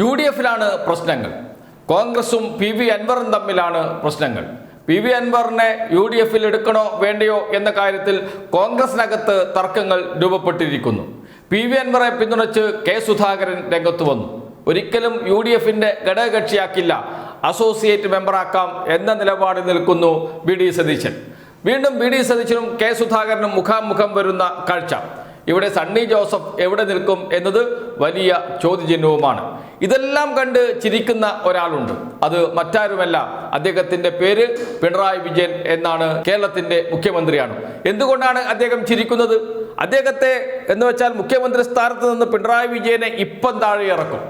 UDF-ലാണ് പ്രശ്നങ്ങൾ. കോൺഗ്രസും PV അൻവറും തമ്മിലാണ് പ്രശ്നങ്ങൾ. PV അൻവറിനെ UDF-ൽ എടുക്കണോ വേണ്ടയോ എന്ന കാര്യത്തിൽ കോൺഗ്രസിനകത്ത് തർക്കങ്ങൾ രൂപപ്പെട്ടിരിക്കുന്നു. PV അൻവറെ പിന്തുണച്ച് K. സുധാകരൻ രംഗത്ത് വന്നു. ഒരിക്കലും UDF-ന്റെ ഘടകകക്ഷിയാക്കില്ല, അസോസിയേറ്റ് മെമ്പറാക്കാം എന്ന നിലപാടിൽ നിൽക്കുന്നു BD സതീശൻ. വീണ്ടും BD സതീശനും K. സുധാകരനും മുഖാമുഖം വരുന്ന കാഴ്ച. ഇവിടെ സണ്ണി ജോസഫ് എവിടെ നിൽക്കും എന്നത് വലിയ ചോദ്യചിഹ്നവുമാണ്. ഇതെല്ലാം കണ്ട് ചിരിക്കുന്ന ഒരാളുണ്ട്. അത് മറ്റാരുമല്ല, അദ്ദേഹത്തിന്റെ പേര് പിണറായി വിജയൻ എന്നാണ്. കേരളത്തിന്റെ മുഖ്യമന്ത്രിയാണ്. എന്തുകൊണ്ടാണ് അദ്ദേഹം ചിരിക്കുന്നത്? അദ്ദേഹത്തെ എന്ന് വെച്ചാൽ മുഖ്യമന്ത്രി സ്ഥാനത്ത് നിന്ന് പിണറായി വിജയനെ ഇപ്പം താഴെ ഇറക്കും,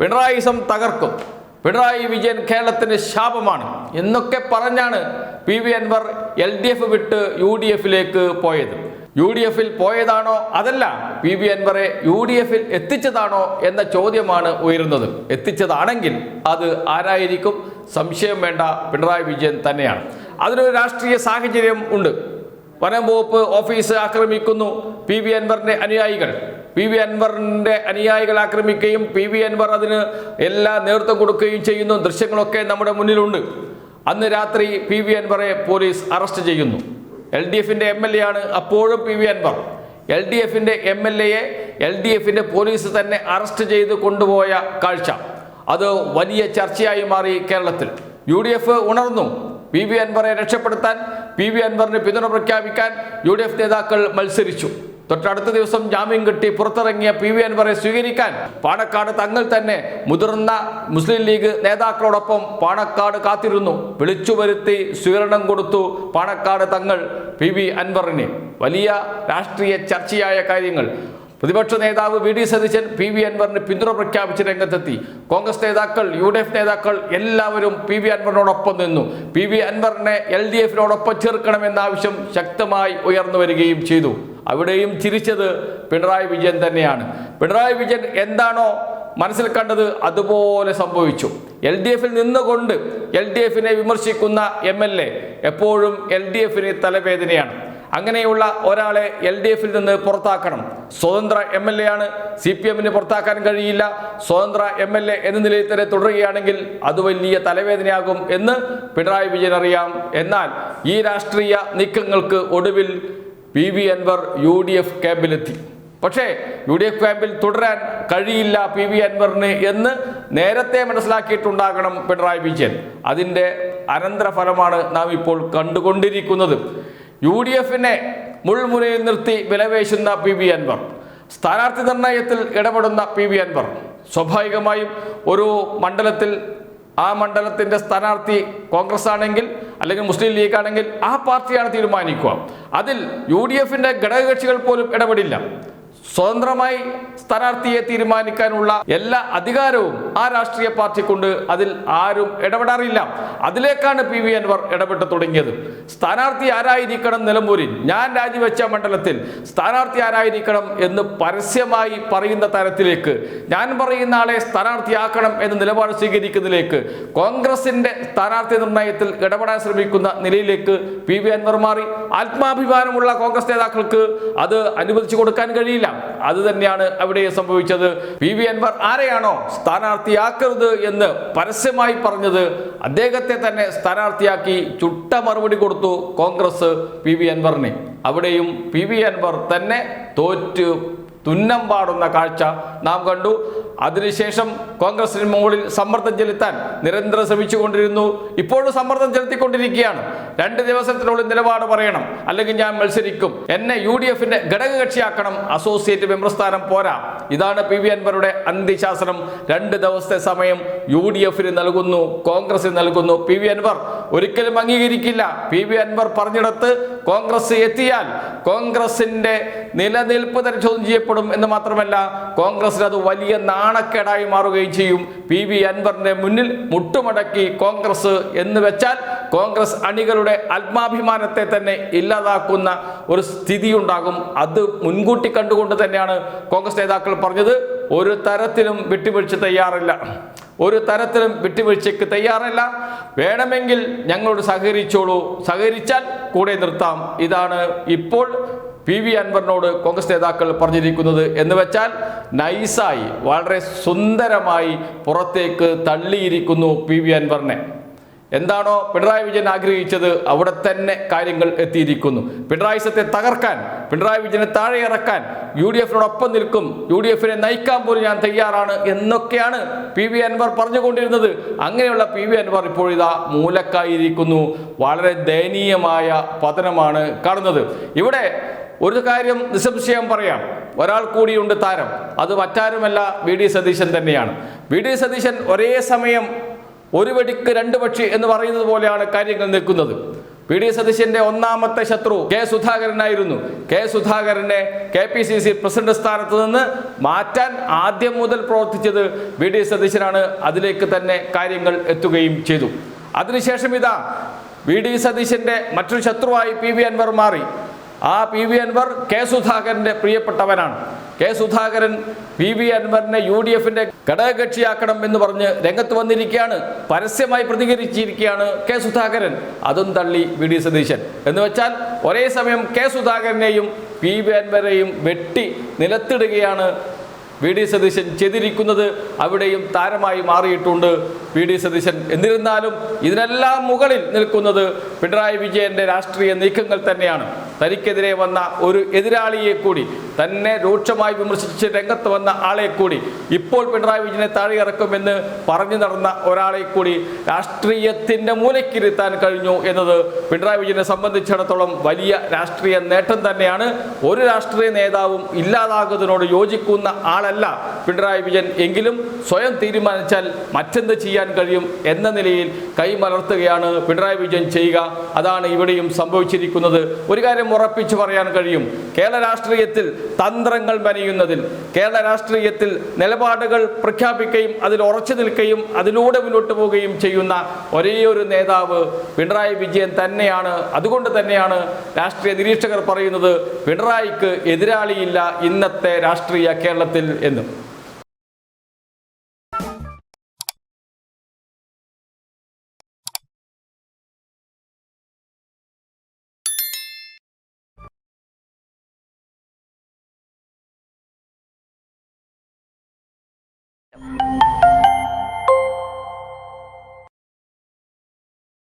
പിണറായിസം തകർക്കും, പിണറായി വിജയൻ കേരളത്തിന്റെ ശാപമാണ് എന്നൊക്കെ പറഞ്ഞാണ് PV അൻവർ LDF വിട്ട് UDF-ലേക്ക് പോയത്. UDF-ൽ പോയതാണോ അതല്ല PV അൻവറെ UDF-ൽ എത്തിച്ചതാണോ എന്ന ചോദ്യമാണ് ഉയരുന്നത്. എത്തിച്ചതാണെങ്കിൽ അത് ആരായിരിക്കും? സംശയം വേണ്ട, പിണറായി വിജയൻ തന്നെയാണ്. അതിനൊരു രാഷ്ട്രീയ സാഹചര്യം ഉണ്ട്. വനം വകുപ്പ് ഓഫീസ് ആക്രമിക്കുന്നു PV അൻവറിന്റെ അനുയായികൾ. PV അൻവറിന്റെ അനുയായികൾ ആക്രമിക്കുകയും PV അൻവർ അതിന് എല്ലാ നേതൃത്വം കൊടുക്കുകയും ചെയ്യുന്നു. ദൃശ്യങ്ങളൊക്കെ നമ്മുടെ മുന്നിലുണ്ട്. അന്ന് രാത്രി PV അൻവറെ പോലീസ് അറസ്റ്റ് ചെയ്യുന്നു. LDF-ന്റെ MLA ആണ് അപ്പോഴും PV അൻവർ. LDF-ന്റെ MLA-യെ LDF-ന്റെ പോലീസ് തന്നെ അറസ്റ്റ് ചെയ്ത് കൊണ്ടുപോയ കാഴ്ച അത് വലിയ ചർച്ചയായി മാറി കേരളത്തിൽ. UDF ഉണർന്നു. PV അൻവറെ രക്ഷപ്പെടുത്താൻ, PV അൻവറിന് പിന്തുണ പ്രഖ്യാപിക്കാൻ UDF നേതാക്കൾ മത്സരിച്ചു. തൊട്ടടുത്ത ദിവസം ജാമ്യം കിട്ടി പുറത്തിറങ്ങിയ PV അൻവറെ സ്വീകരിക്കാൻ പാണക്കാട് തങ്ങൾ തന്നെ മുതിർന്ന മുസ്ലിം ലീഗ് നേതാക്കളോടൊപ്പം പാണക്കാട് കാത്തിരുന്നു. വിളിച്ചു വരുത്തി സ്വീകരണം കൊടുത്തു പാണക്കാട് തങ്ങൾ PV അൻവറിന്. വലിയ രാഷ്ട്രീയ ചർച്ചയായ കാര്യങ്ങൾ. പ്രതിപക്ഷ നേതാവ് VD സതീശൻ PV അൻവറിന് പിന്തുണ പ്രഖ്യാപിച്ച് രംഗത്തെത്തി. കോൺഗ്രസ് നേതാക്കൾ, UDF നേതാക്കൾ എല്ലാവരും PV അൻവറിനോടൊപ്പം നിന്നു. PV അൻവറിനെ LDF-നോടൊപ്പം ചേർക്കണമെന്ന ആവശ്യം ശക്തമായി ഉയർന്നു വരികയും ചെയ്തു. അവിടെയും ചിരിച്ചത് പിണറായി വിജയൻ തന്നെയാണ്. പിണറായി വിജയൻ എന്താണോ മനസ്സിൽ കണ്ടത് അതുപോലെ സംഭവിച്ചു. LDF-ൽ നിന്നുകൊണ്ട് LDF-നെ വിമർശിക്കുന്ന MLA എപ്പോഴും LDF-ന് തലവേദനയാണ്. അങ്ങനെയുള്ള ഒരാളെ LDF-ൽ നിന്ന് പുറത്താക്കണം. സ്വതന്ത്ര MLA ആണ്. CPM-ന് പുറത്താക്കാൻ കഴിയില്ല. സ്വതന്ത്ര MLA എന്ന നിലയിൽ തന്നെ തുടരുകയാണെങ്കിൽ അത് വലിയ തലവേദനയാകും എന്ന് പിണറായി വിജയൻ അറിയാം. എന്നാൽ ഈ രാഷ്ട്രീയ നീക്കങ്ങൾക്ക് ഒടുവിൽ PV അൻവർ UDF ക്യാമ്പിലെത്തി. പക്ഷേ UDF ക്യാമ്പിൽ തുടരാൻ കഴിയില്ല PV അൻവറിന് എന്ന് നേരത്തെ മനസ്സിലാക്കിയിട്ടുണ്ടാകണം പിണറായി വിജയൻ. അതിൻ്റെ അനന്തരഫലമാണ് നാം ഇപ്പോൾ കണ്ടുകൊണ്ടിരിക്കുന്നത്. UDF-നെ മുൾമുനയിൽ നിർത്തി വിലവേശുന്ന PV അൻവർ, സ്ഥാനാർത്ഥി നിർണയത്തിൽ ഇടപെടുന്ന PV അൻവർ. സ്വാഭാവികമായും ഒരു മണ്ഡലത്തിൽ ആ മണ്ഡലത്തിൻ്റെ സ്ഥാനാർത്ഥി കോൺഗ്രസ് ആണെങ്കിൽ അല്ലെങ്കിൽ മുസ്ലിം ലീഗ് ആണെങ്കിൽ ആ പാർട്ടിയാണ് തീരുമാനിക്കുക. അതിൽ UDF-ന്റെ ഘടകകക്ഷികൾ പോലും ഇടപെടില്ല. സ്വതന്ത്രമായി സ്ഥാനാർത്ഥിയെ തീരുമാനിക്കാനുള്ള എല്ലാ അധികാരവും ആ രാഷ്ട്രീയ പാർട്ടിക്കുണ്ട്. അതിൽ ആരും ഇടപെടാറില്ല. അതിലേക്കാണ് PV അൻവർ ഇടപെട്ട് തുടങ്ങിയത്. സ്ഥാനാർത്ഥി ആരായിരിക്കണം നിലമ്പൂരിൽ, ഞാൻ രാജിവെച്ച മണ്ഡലത്തിൽ സ്ഥാനാർത്ഥി ആരായിരിക്കണം എന്ന് പരസ്യമായി പറയുന്ന തരത്തിലേക്ക്, ഞാൻ പറയുന്ന ആളെ സ്ഥാനാർത്ഥിയാക്കണം എന്ന നിലപാട് സ്വീകരിക്കുന്നതിലേക്ക്, കോൺഗ്രസിന്റെ സ്ഥാനാർത്ഥി നിർണയത്തിൽ ഇടപെടാൻ ശ്രമിക്കുന്ന നിലയിലേക്ക് PV അൻവർ മാറി. ആത്മാഭിമാനമുള്ള കോൺഗ്രസ് നേതാക്കൾക്ക് അത് അനുവദിച്ചു കൊടുക്കാൻ കഴിയില്ല. അത് തന്നെയാണ് അവിടെ സംഭവിച്ചത്. PV അൻവർ ആരെയാണോ സ്ഥാനാർത്ഥിയാക്കരുത് എന്ന് പരസ്യമായി പറഞ്ഞത് അദ്ദേഹത്തെ തന്നെ സ്ഥാനാർത്ഥിയാക്കി ചുട്ട മറുപടി കൊടുത്തു കോൺഗ്രസ് PV അൻവറിനെ. അവിടെയും PV അൻവർ തന്നെ തോറ്റ് തുന്നം പാടുന്ന കാഴ്ച നാം കണ്ടു. അതിനുശേഷം കോൺഗ്രസിന് മുകളിൽ സമ്മർദ്ദം ചെലുത്താൻ നിരന്തരം ശ്രമിച്ചുകൊണ്ടിരുന്നു. ഇപ്പോഴും സമ്മർദ്ദം ചെലുത്തിക്കൊണ്ടിരിക്കുകയാണ്. 2 ദിവസത്തിനുള്ളിൽ നിലപാട് പറയണം, അല്ലെങ്കിൽ ഞാൻ മത്സരിക്കും, എന്നെ UDF-ന്റെ ഘടകകക്ഷിയാക്കണം, അസോസിയേറ്റ് മെമ്പർ സ്ഥാനം പോരാ. ഇതാണ് PV അൻവറുടെ അന്ത്യശാസനം. 2 ദിവസത്തെ സമയം UDF-ന് നൽകുന്നു, കോൺഗ്രസിന് നൽകുന്നു. PV അൻവർ ഒരിക്കലും അംഗീകരിക്കില്ല. PV അൻവർ പറഞ്ഞിടത്ത് കോൺഗ്രസ് എത്തിയാൽ കോൺഗ്രസിന്റെ നിലനിൽപ്പ് തന്നെ ചോദ്യം ചെയ്യപ്പെടും എന്ന് മാത്രമല്ല, കോൺഗ്രസിന് അത് വലിയ നാണക്കേടായി മാറുകയും ചെയ്യും. PV അൻവറിന്റെ മുന്നിൽ മുട്ടുമടക്കി കോൺഗ്രസ് എന്ന് വെച്ചാൽ കോൺഗ്രസ് അണികളുടെ ആത്മാഭിമാനത്തെ തന്നെ ഇല്ലാതാക്കുന്ന ഒരു സ്ഥിതി ഉണ്ടാകും. അത് മുൻകൂട്ടി കണ്ടുകൊണ്ട് തന്നെയാണ് കോൺഗ്രസ് നേതാക്കൾ പറഞ്ഞത്, ഒരു തരത്തിലും വിട്ടുവീഴ്ച തയ്യാറില്ല, ഒരു തരത്തിലും വിട്ടുവീഴ്ചയ്ക്ക് തയ്യാറല്ല, വേണമെങ്കിൽ ഞങ്ങളോട് സഹകരിച്ചോളൂ, സഹകരിച്ചാൽ കൂടെ നിർത്താം. ഇതാണ് ഇപ്പോൾ PV അൻവറിനോട് കോൺഗ്രസ് നേതാക്കൾ പറഞ്ഞിരിക്കുന്നത് എന്ന് വെച്ചാൽ നൈസായി വളരെ സുന്ദരമായി പുറത്തേക്ക് തള്ളിയിരിക്കുന്നു PV അൻവറിനെ. എന്താണോ പിണറായി വിജയൻ ആഗ്രഹിച്ചത് അവിടെ തന്നെ കാര്യങ്ങൾ എത്തിയിരിക്കുന്നു. പിണറായി സത്തെ തകർക്കാൻ, പിണറായി വിജയനെ താഴെ ഇറക്കാൻ, UDF-നോടൊപ്പം നിൽക്കും, UDF-നെ നയിക്കാൻ പോലും ഞാൻ തയ്യാറാണ് എന്നൊക്കെയാണ് PV അൻവർ പറഞ്ഞുകൊണ്ടിരുന്നത്. അങ്ങനെയുള്ള PV അൻവർ ഇപ്പോഴിതാ മൂലക്കായിരിക്കുന്നു. വളരെ ദയനീയമായ പതനമാണ് കാണുന്നത്. ഇവിടെ ഒരു കാര്യം നിസ്സംശയം പറയാം, ഒരാൾ കൂടിയുണ്ട് താരം. അത് മറ്റാരുമല്ല, VD സതീശൻ തന്നെയാണ്. VD സതീശൻ ഒരേ സമയം ഒരു വെടിക്ക് രണ്ട് പക്ഷി എന്ന് പറയുന്നത് പോലെയാണ് കാര്യങ്ങൾ നിൽക്കുന്നത്. VD സതീശന്റെ ഒന്നാമത്തെ ശത്രു കെ സുധാകരനായിരുന്നു. കെ സുധാകരനെ KPCC പ്രസിഡന്റ് സ്ഥാനത്ത് നിന്ന് മാറ്റാൻ ആദ്യം മുതൽ പ്രവർത്തിച്ചത് VD സതീശനാണ്. അതിലേക്ക് തന്നെ കാര്യങ്ങൾ എത്തുകയും ചെയ്തു. അതിനുശേഷം ഇതാ VD സതീശന്റെ മറ്റൊരു ശത്രുവായി PV അൻവർ മാറി. ആ PV അൻവർ കെ സുധാകരന്റെ പ്രിയപ്പെട്ടവനാണ്. കെ സുധാകരൻ PV അൻവറിനെ UDF-ന്റെ ഘടകകക്ഷിയാക്കണം എന്ന് പറഞ്ഞ് രംഗത്ത് വന്നിരിക്കുകയാണ്. പരസ്യമായി പ്രതികരിച്ചിരിക്കുകയാണ് കെ സുധാകരൻ. അതും തള്ളി VD സതീശൻ. എന്ന് വെച്ചാൽ ഒരേ സമയം കെ സുധാകരനെയും PV അൻവരെയും വെട്ടി നിലത്തിടുകയാണ് VD സതീശൻ ചെയ്തിരിക്കുന്നത്. അവിടെയും താരമായി മാറിയിട്ടുണ്ട് VD സതീശൻ. എന്നിരുന്നാലും ഇതിനെല്ലാം മുകളിൽ നിൽക്കുന്നത് പിണറായി വിജയന്റെ രാഷ്ട്രീയ നീക്കങ്ങൾ തന്നെയാണ്. തനിക്കെതിരെ വന്ന ഒരു എതിരാളിയെ കൂടി, തന്നെ രൂക്ഷമായി വിമർശിച്ച് രംഗത്ത് വന്ന ആളെ കൂടി, ഇപ്പോൾ പിണറായി വിജയനെ താഴെ ഇറക്കുമെന്ന് പറഞ്ഞു നടന്ന ഒരാളെ കൂടി രാഷ്ട്രീയത്തിൻ്റെ മൂലക്കിരുത്താൻ കഴിഞ്ഞു എന്നത് പിണറായി വിജയനെ സംബന്ധിച്ചിടത്തോളം വലിയ രാഷ്ട്രീയ നേട്ടം തന്നെയാണ്. ഒരു രാഷ്ട്രീയ നേതാവും ഇല്ലാതാകുന്നതിനോട് യോജിക്കുന്ന ആളല്ല പിണറായി വിജയൻ. എങ്കിലും സ്വയം തീരുമാനിച്ചാൽ മറ്റെന്ത് ചെയ്യാൻ കഴിയും എന്ന നിലയിൽ കൈമലർത്തുകയാണ് പിണറായി വിജയൻ ചെയ്യുക. അതാണ് ഇവിടെയും സംഭവിച്ചിരിക്കുന്നത്. ഒരു കാര്യം ഉറപ്പിച്ചു പറയാൻ കഴിയും, കേരള രാഷ്ട്രീയത്തിൽ തന്ത്രങ്ങൾ മെനയുന്നതിൽ, കേരള രാഷ്ട്രീയത്തിൽ നിലപാടുകൾ പ്രഖ്യാപിക്കുകയും അതിൽ ഉറച്ചു നിൽക്കുകയും അതിലൂടെ മുന്നോട്ട് പോവുകയും ചെയ്യുന്ന ഒരേയൊരു നേതാവ് പിണറായി വിജയൻ തന്നെയാണ്. അതുകൊണ്ട് തന്നെയാണ് രാഷ്ട്രീയ നിരീക്ഷകർ പറയുന്നത് പിണറായിക്ക് എതിരാളിയില്ല ഇന്നത്തെ രാഷ്ട്രീയ കേരളത്തിൽ എന്നും.